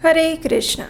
हरे कृष्णा।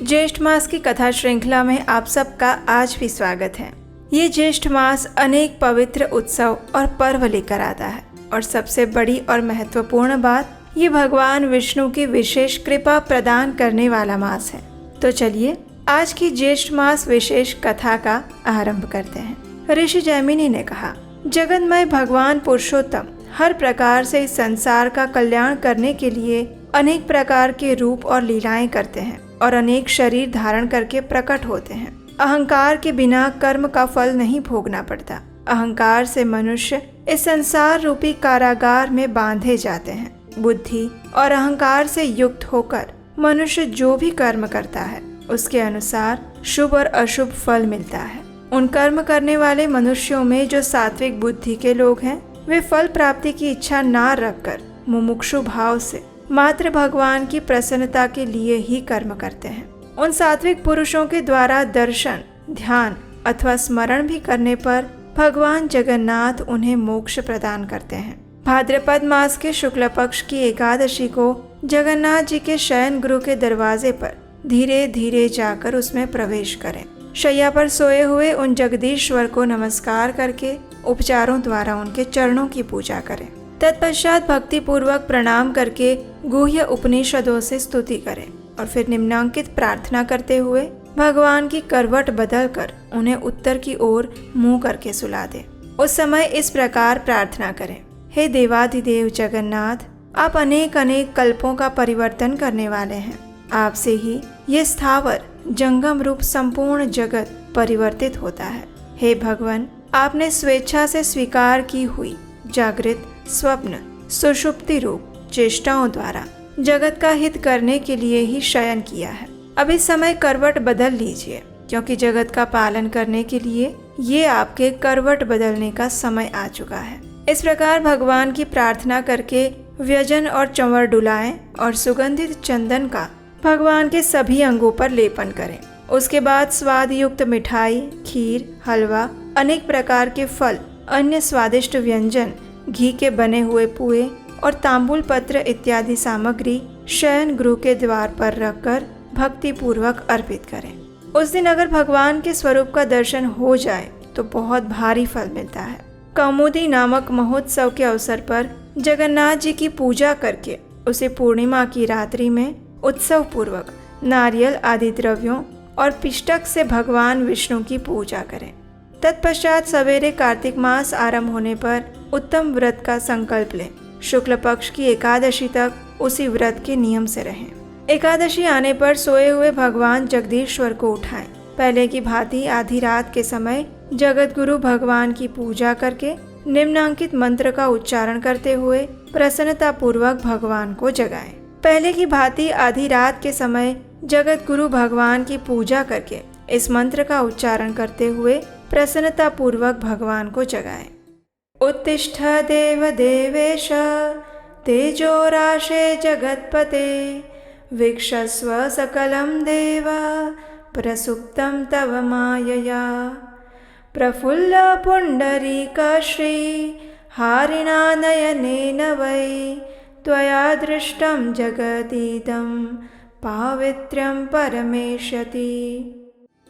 ज्येष्ठ मास की कथा श्रृंखला में आप सबका आज भी स्वागत है। ये ज्येष्ठ मास अनेक पवित्र उत्सव और पर्व लेकर आता है और सबसे बड़ी और महत्वपूर्ण बात, ये भगवान विष्णु की विशेष कृपा प्रदान करने वाला मास है। तो चलिए आज की ज्येष्ठ मास विशेष कथा का आरंभ करते हैं। ऋषि जैमिनी ने कहा, जगन्मय भगवान पुरुषोत्तम हर प्रकार से इस संसार का कल्याण करने के लिए अनेक प्रकार के रूप और लीलाएं करते हैं और अनेक शरीर धारण करके प्रकट होते हैं। अहंकार के बिना कर्म का फल नहीं भोगना पड़ता। अहंकार से मनुष्य इस संसार रूपी कारागार में बांधे जाते हैं। बुद्धि और अहंकार से युक्त होकर मनुष्य जो भी कर्म करता है उसके अनुसार शुभ और अशुभ फल मिलता है। उन कर्म करने वाले मनुष्यों में जो सात्विक बुद्धि के लोग हैं, वे फल प्राप्ति की इच्छा ना रखकर मुमुक्षु भाव से मात्र भगवान की प्रसन्नता के लिए ही कर्म करते हैं। उन सात्विक पुरुषों के द्वारा दर्शन, ध्यान अथवा स्मरण भी करने पर भगवान जगन्नाथ उन्हें मोक्ष प्रदान करते हैं। भाद्रपद मास के शुक्ल पक्ष की एकादशी को जगन्नाथ जी के शयन गृह के दरवाजे पर धीरे धीरे जाकर उसमें प्रवेश करें। शैया पर सोए हुए उन जगदीश्वर को नमस्कार करके उपचारों द्वारा उनके चरणों की पूजा करें। तत्पश्चात भक्ति पूर्वक प्रणाम करके गुह्य उपनिषदों से स्तुति करें और फिर निम्नांकित प्रार्थना करते हुए भगवान की करवट बदलकर उन्हें उत्तर की ओर मुंह करके सुला दें। उस समय इस प्रकार प्रार्थना करें, हे देवाधिदेव जगन्नाथ, आप अनेक अनेक कल्पों का परिवर्तन करने वाले हैं। आपसे ही ये स्थावर जंगम रूप संपूर्ण जगत परिवर्तित होता है। हे भगवान, आपने स्वेच्छा से स्वीकार की हुई जागृत, स्वप्न, सुषुप्ति रूप चेष्टाओं द्वारा जगत का हित करने के लिए ही शयन किया है। अब इस समय करवट बदल लीजिए, क्योंकि जगत का पालन करने के लिए ये आपके करवट बदलने का समय आ चुका है। इस प्रकार भगवान की प्रार्थना करके व्यजन और चंवर डुलाएं और सुगंधित चंदन का भगवान के सभी अंगों पर लेपन करें। उसके बाद स्वाद युक्त मिठाई, खीर, हलवा, अनेक प्रकार के फल, अन्य स्वादिष्ट व्यंजन, घी के बने हुए पुए और तांबूल पत्र इत्यादि सामग्री शयन गृह के द्वार पर रखकर भक्ति पूर्वक अर्पित करें। उस दिन अगर भगवान के स्वरूप का दर्शन हो जाए तो बहुत भारी फल मिलता है। कौमुदी नामक महोत्सव के अवसर पर जगन्नाथ जी की पूजा करके उसे पूर्णिमा की रात्रि में उत्सव पूर्वक नारियल आदि द्रव्यों और पिष्टक से भगवान विष्णु की पूजा करें। तत्पश्चात सवेरे कार्तिक मास आरंभ होने पर उत्तम व्रत का संकल्प लें। शुक्ल पक्ष की एकादशी तक उसी व्रत के नियम से रहें। एकादशी आने पर सोए हुए भगवान जगदीश्वर को उठाएं। पहले की भांति आधी रात के समय जगत गुरु भगवान की पूजा करके निम्नांकित मंत्र का उच्चारण करते हुए प्रसन्नता पूर्वक भगवान को जगाएं। पहले की भांति आधी रात के समय जगत गुरु भगवान की पूजा करके इस मंत्र का उच्चारण करते हुए प्रसन्नता पूर्वक भगवान को जगाएं। उत्तिष्ठ देव देवेश तेजोराशे जगत्पते वीक्षस्व सकलं देव प्रसुप्तं तव मायया प्रफुल्ल पुंडरीक श्री हारिणा नयनेन वै त्वया दृष्टं जगदीदं पावित्र्यं परमेष्यति।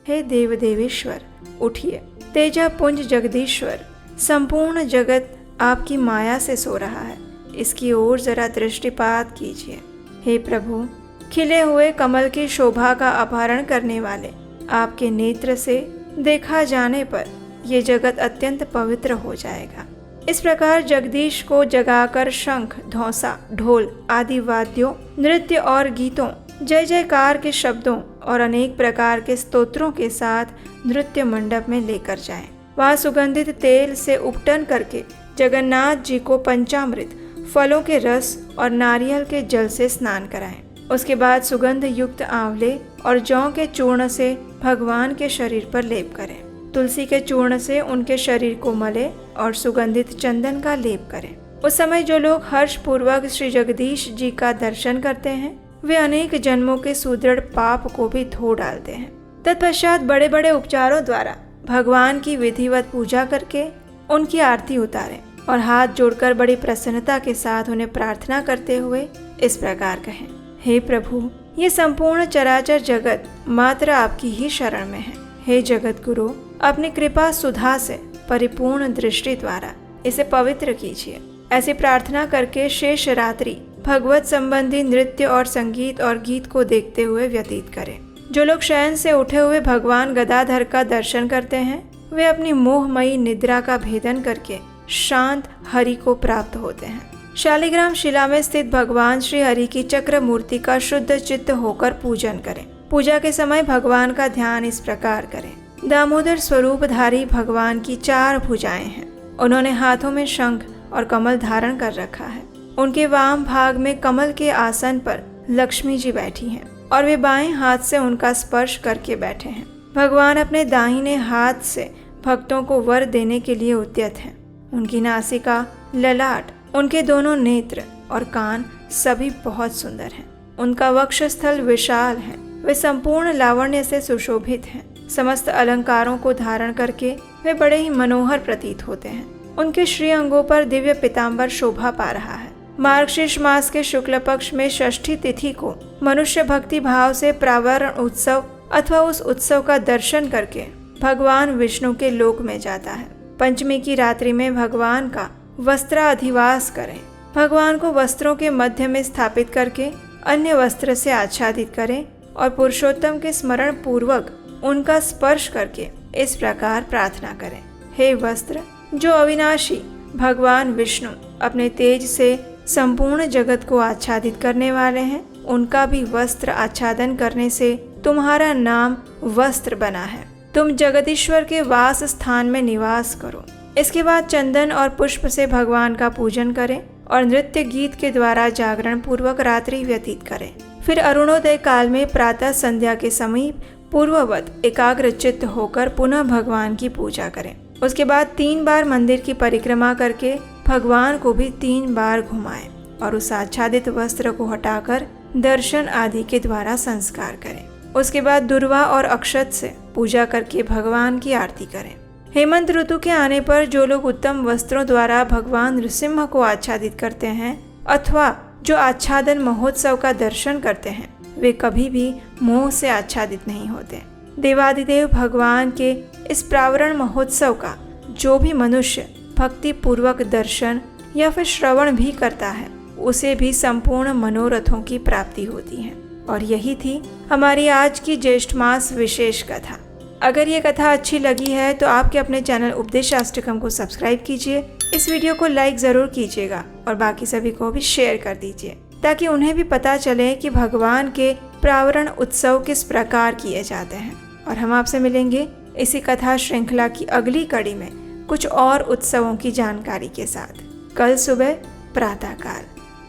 हे देव देवेश्वर, उठिए। तेजपुंज जगदीश्वर, संपूर्ण जगत आपकी माया से सो रहा है, इसकी ओर जरा दृष्टिपात कीजिए। हे प्रभु, खिले हुए कमल की शोभा का अपहरण करने वाले आपके नेत्र से देखा जाने पर ये जगत अत्यंत पवित्र हो जाएगा। इस प्रकार जगदीश को जगाकर शंख, धौंसा, ढोल आदि वाद्यों, नृत्य और गीतों, जय जयकार के शब्दों और अनेक प्रकार के स्तोत्रों के साथ नृत्य मंडप में लेकर जाएं। वहाँ सुगंधित तेल से उपटन करके जगन्नाथ जी को पंचामृत, फलों के रस और नारियल के जल से स्नान कराएं। उसके बाद सुगंध युक्त आंवले और जौ के चूर्ण से भगवान के शरीर पर लेप करें। तुलसी के चूर्ण से उनके शरीर को मले और सुगंधित चंदन का लेप करें। उस समय जो लोग हर्ष पूर्वक श्री जगदीश जी का दर्शन करते हैं, वे अनेक जन्मों के सुदृढ़ पाप को भी धो डालते हैं। तत्पश्चात बड़े बड़े उपचारों द्वारा भगवान की विधिवत पूजा करके उनकी आरती उतारें और हाथ जोड़कर बड़ी प्रसन्नता के साथ उन्हें प्रार्थना करते हुए इस प्रकार कहें, हे प्रभु, ये संपूर्ण चराचर जगत मात्र आपकी ही शरण में है। हे जगत गुरु, अपनी कृपा सुधा से परिपूर्ण दृष्टि द्वारा इसे पवित्र कीजिए। ऐसी प्रार्थना करके शेष रात्रि भगवत संबंधी नृत्य और संगीत और गीत को देखते हुए व्यतीत करें। जो लोग शयन से उठे हुए भगवान गदाधर का दर्शन करते हैं वे अपनी मोहमयी निद्रा का भेदन करके शांत हरि को प्राप्त होते हैं। शालिग्राम शिला में स्थित भगवान श्री हरि की चक्र मूर्ति का शुद्ध चित्त होकर पूजन करें। पूजा के समय भगवान का ध्यान इस प्रकार करें। दामोदर स्वरूपधारी भगवान की 4 भुजाएं हैं। उन्होंने हाथों में शंख और कमल धारण कर रखा है। उनके वाम भाग में कमल के आसन पर लक्ष्मी जी बैठी हैं और वे बाएं हाथ से उनका स्पर्श करके बैठे हैं। भगवान अपने दाहिने हाथ से भक्तों को वर देने के लिए उद्यत हैं। उनकी नासिका, ललाट, उनके दोनों नेत्र और कान सभी बहुत सुंदर हैं। उनका वक्षस्थल विशाल है। वे संपूर्ण लावण्य से सुशोभित हैं। समस्त अलंकारों को धारण करके वे बड़े ही मनोहर प्रतीत होते हैं। उनके श्री अंगों पर दिव्य पीतांबर शोभा पा रहा है। मार्गशीर्ष मास के शुक्ल पक्ष में षष्ठी तिथि को मनुष्य भक्ति भाव से प्रावरण उत्सव अथवा उस उत्सव का दर्शन करके भगवान विष्णु के लोक में जाता है। पंचमी की रात्रि में भगवान का वस्त्राधिवास करें। भगवान को वस्त्रों के मध्य में स्थापित करके अन्य वस्त्र से आच्छादित करें और पुरुषोत्तम के स्मरण पूर्वक उनका स्पर्श करके इस प्रकार प्रार्थना करें। हे वस्त्र, जो अविनाशी भगवान विष्णु अपने तेज से संपूर्ण जगत को आच्छादित करने वाले हैं, उनका भी वस्त्र आच्छादन करने से तुम्हारा नाम वस्त्र बना है। तुम जगदीश्वर के वास स्थान में निवास करो। इसके बाद चंदन और पुष्प से भगवान का पूजन करें और नृत्य गीत के द्वारा जागरण पूर्वक रात्रि व्यतीत करें। फिर अरुणोदय काल में प्रातः संध्या के समीप पूर्ववत एकाग्र चित्त होकर पुनः भगवान की पूजा करें। उसके बाद 3 बार मंदिर की परिक्रमा करके भगवान को भी 3 बार घुमाएं और उस आच्छादित वस्त्र को हटाकर दर्शन आदि के द्वारा संस्कार करें। उसके बाद दुर्वा और अक्षत से पूजा करके भगवान की आरती करें। हेमंत ऋतु के आने पर जो लोग उत्तम वस्त्रों द्वारा भगवान नृसिंह को आच्छादित करते हैं अथवा जो आच्छादन महोत्सव का दर्शन करते हैं वे कभी भी मोह से आच्छादित नहीं होते। देवादिदेव भगवान के इस प्रावरण महोत्सव का जो भी मनुष्य भक्ति पूर्वक दर्शन या फिर श्रवण भी करता है उसे भी संपूर्ण मनोरथों की प्राप्ति होती है। और यही थी हमारी आज की ज्येष्ठ मास विशेष कथा। अगर ये कथा अच्छी लगी है तो आपके अपने चैनल उपदेशाष्टकम को सब्सक्राइब कीजिए। इस वीडियो को लाइक ज़रूर कीजिएगा और बाकी सभी को भी शेयर कर दीजिए ताकि उन्हें भी पता चले कि भगवान के प्रावरण उत्सव किस प्रकार किए जाते हैं। और हम आपसे मिलेंगे इसी कथा श्रृंखला की अगली कड़ी में कुछ और उत्सवों की जानकारी के साथ कल सुबह प्रातःकाल।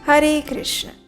हरे कृष्ण।